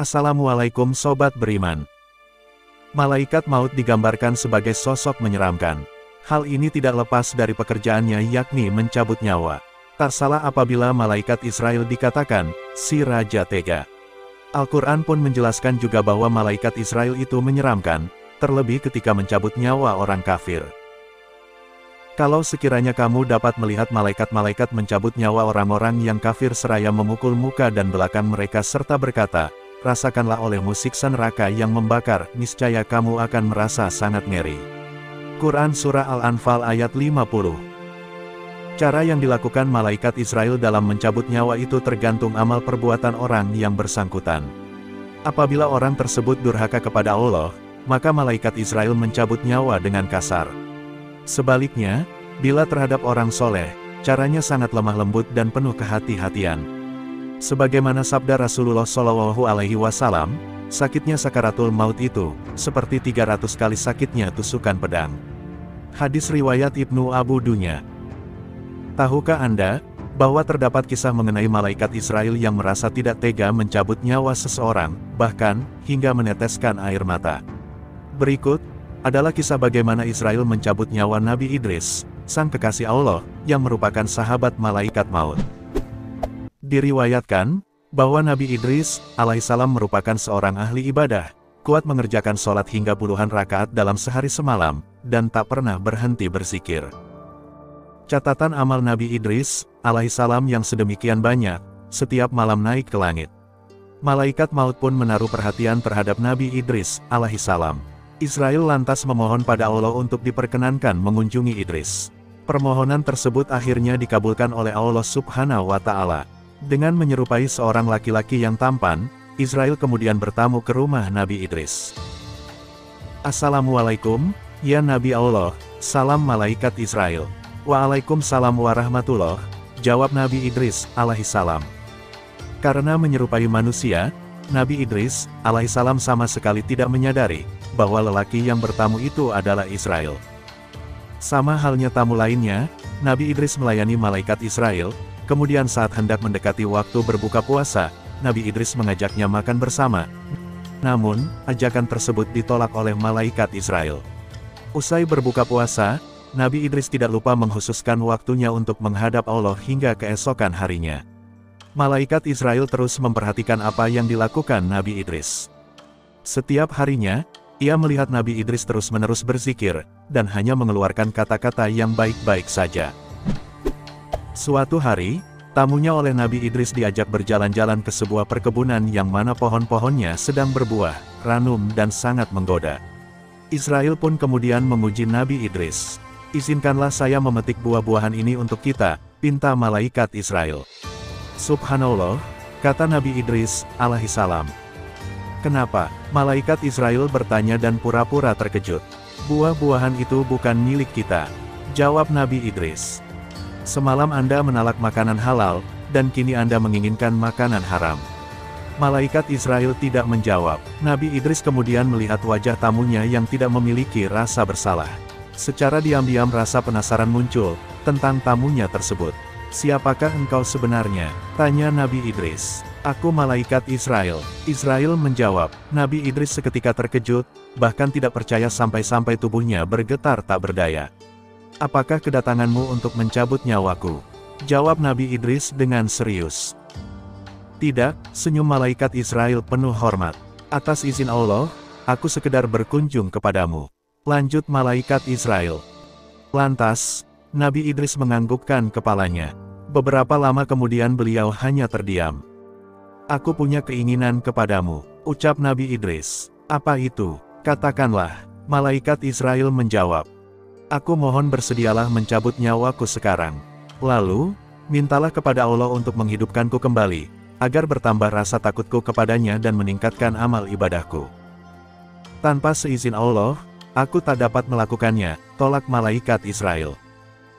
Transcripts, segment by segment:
Assalamualaikum Sobat Beriman. Malaikat maut digambarkan sebagai sosok menyeramkan. Hal ini tidak lepas dari pekerjaannya, yakni mencabut nyawa. Tak salah apabila malaikat Israel dikatakan, si Raja Tega. Al-Quran pun menjelaskan juga bahwa malaikat Israel itu menyeramkan, terlebih ketika mencabut nyawa orang kafir. Kalau sekiranya kamu dapat melihat malaikat-malaikat mencabut nyawa orang-orang yang kafir seraya memukul muka dan belakang mereka serta berkata, rasakanlah olehmu siksa neraka yang membakar, niscaya kamu akan merasa sangat ngeri. Quran Surah Al-Anfal ayat 50. Cara yang dilakukan malaikat Israel dalam mencabut nyawa itu tergantung amal perbuatan orang yang bersangkutan. Apabila orang tersebut durhaka kepada Allah, maka malaikat Israel mencabut nyawa dengan kasar. Sebaliknya, bila terhadap orang soleh, caranya sangat lemah lembut dan penuh kehati-hatian. Sebagaimana sabda Rasulullah Shallallahu Alaihi Wasallam, sakitnya sakaratul maut itu, seperti 300 kali sakitnya tusukan pedang. Hadis riwayat Ibnu Abu Dunya. Tahukah Anda, bahwa terdapat kisah mengenai malaikat Israel yang merasa tidak tega mencabut nyawa seseorang, bahkan, hingga meneteskan air mata. Berikut adalah kisah bagaimana Israel mencabut nyawa Nabi Idris, sang kekasih Allah, yang merupakan sahabat malaikat maut. Diriwayatkan, bahwa Nabi Idris, alaihissalam merupakan seorang ahli ibadah, kuat mengerjakan sholat hingga puluhan rakaat dalam sehari semalam, dan tak pernah berhenti berzikir. Catatan amal Nabi Idris, alaihissalam yang sedemikian banyak, setiap malam naik ke langit. Malaikat maut pun menaruh perhatian terhadap Nabi Idris, alaihissalam. Israel lantas memohon pada Allah untuk diperkenankan mengunjungi Idris. Permohonan tersebut akhirnya dikabulkan oleh Allah Subhanahu wa Ta'ala. Dengan menyerupai seorang laki-laki yang tampan, Israel kemudian bertamu ke rumah Nabi Idris. Assalamualaikum, ya Nabi Allah, salam malaikat Israel. Waalaikumsalam warahmatullah, jawab Nabi Idris, alaihissalam. Karena menyerupai manusia, Nabi Idris, alaihissalam sama sekali tidak menyadari bahwa lelaki yang bertamu itu adalah Israel. Sama halnya tamu lainnya, Nabi Idris melayani malaikat Israel, kemudian saat hendak mendekati waktu berbuka puasa, Nabi Idris mengajaknya makan bersama. Namun, ajakan tersebut ditolak oleh malaikat Israel. Usai berbuka puasa, Nabi Idris tidak lupa menghususkan waktunya untuk menghadap Allah hingga keesokan harinya. Malaikat Israel terus memperhatikan apa yang dilakukan Nabi Idris. Setiap harinya, ia melihat Nabi Idris terus-menerus berzikir, dan hanya mengeluarkan kata-kata yang baik-baik saja. Suatu hari, tamunya oleh Nabi Idris diajak berjalan-jalan ke sebuah perkebunan yang mana pohon-pohonnya sedang berbuah, ranum dan sangat menggoda. Israel pun kemudian menguji Nabi Idris. Izinkanlah saya memetik buah-buahan ini untuk kita, pinta malaikat Israel. Subhanallah, kata Nabi Idris, alaihissalam. Kenapa? Malaikat Israel bertanya dan pura-pura terkejut. Buah-buahan itu bukan milik kita, jawab Nabi Idris. Semalam Anda menolak makanan halal, dan kini Anda menginginkan makanan haram. Malaikat Israel tidak menjawab. Nabi Idris kemudian melihat wajah tamunya yang tidak memiliki rasa bersalah. Secara diam-diam rasa penasaran muncul tentang tamunya tersebut. Siapakah engkau sebenarnya? Tanya Nabi Idris. Aku malaikat Israel. Israel menjawab. Nabi Idris seketika terkejut, bahkan tidak percaya sampai-sampai tubuhnya bergetar tak berdaya. Apakah kedatanganmu untuk mencabut nyawaku? Jawab Nabi Idris dengan serius. Tidak, senyum malaikat Israel penuh hormat. Atas izin Allah, aku sekedar berkunjung kepadamu. Lanjut malaikat Israel. Lantas, Nabi Idris menganggukkan kepalanya. Beberapa lama kemudian beliau hanya terdiam. Aku punya keinginan kepadamu, ucap Nabi Idris. Apa itu? Katakanlah. Malaikat Israel menjawab. Aku mohon bersedialah mencabut nyawaku sekarang. Lalu, mintalah kepada Allah untuk menghidupkanku kembali, agar bertambah rasa takutku kepadanya dan meningkatkan amal ibadahku. Tanpa seizin Allah, aku tak dapat melakukannya, tolak malaikat Israel.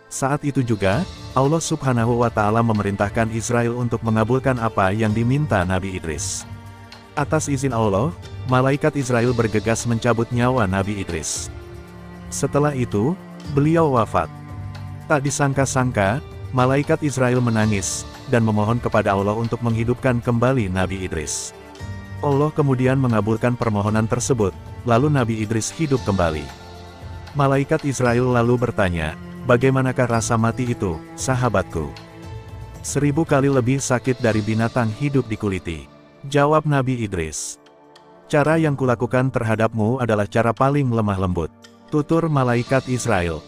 Saat itu juga, Allah Subhanahu wa Ta'ala memerintahkan Israel untuk mengabulkan apa yang diminta Nabi Idris. Atas izin Allah, malaikat Israel bergegas mencabut nyawa Nabi Idris. Setelah itu, beliau wafat. Tak disangka-sangka, malaikat Israel menangis, dan memohon kepada Allah untuk menghidupkan kembali Nabi Idris. Allah kemudian mengabulkan permohonan tersebut, lalu Nabi Idris hidup kembali. Malaikat Israel lalu bertanya, bagaimanakah rasa mati itu, sahabatku? 1000 kali lebih sakit dari binatang hidup dikuliti. Jawab Nabi Idris. Cara yang kulakukan terhadapmu adalah cara paling lemah lembut. Tutur malaikat Israel.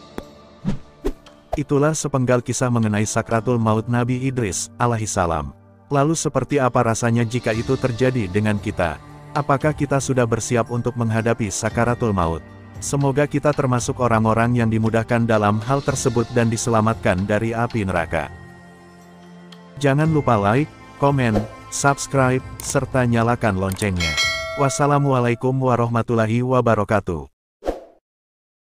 Itulah sepenggal kisah mengenai sakratul maut Nabi Idris, alaihissalam. Lalu seperti apa rasanya jika itu terjadi dengan kita? Apakah kita sudah bersiap untuk menghadapi sakaratul maut? Semoga kita termasuk orang-orang yang dimudahkan dalam hal tersebut dan diselamatkan dari api neraka. Jangan lupa like, komen, subscribe, serta nyalakan loncengnya. Wassalamualaikum warahmatullahi wabarakatuh.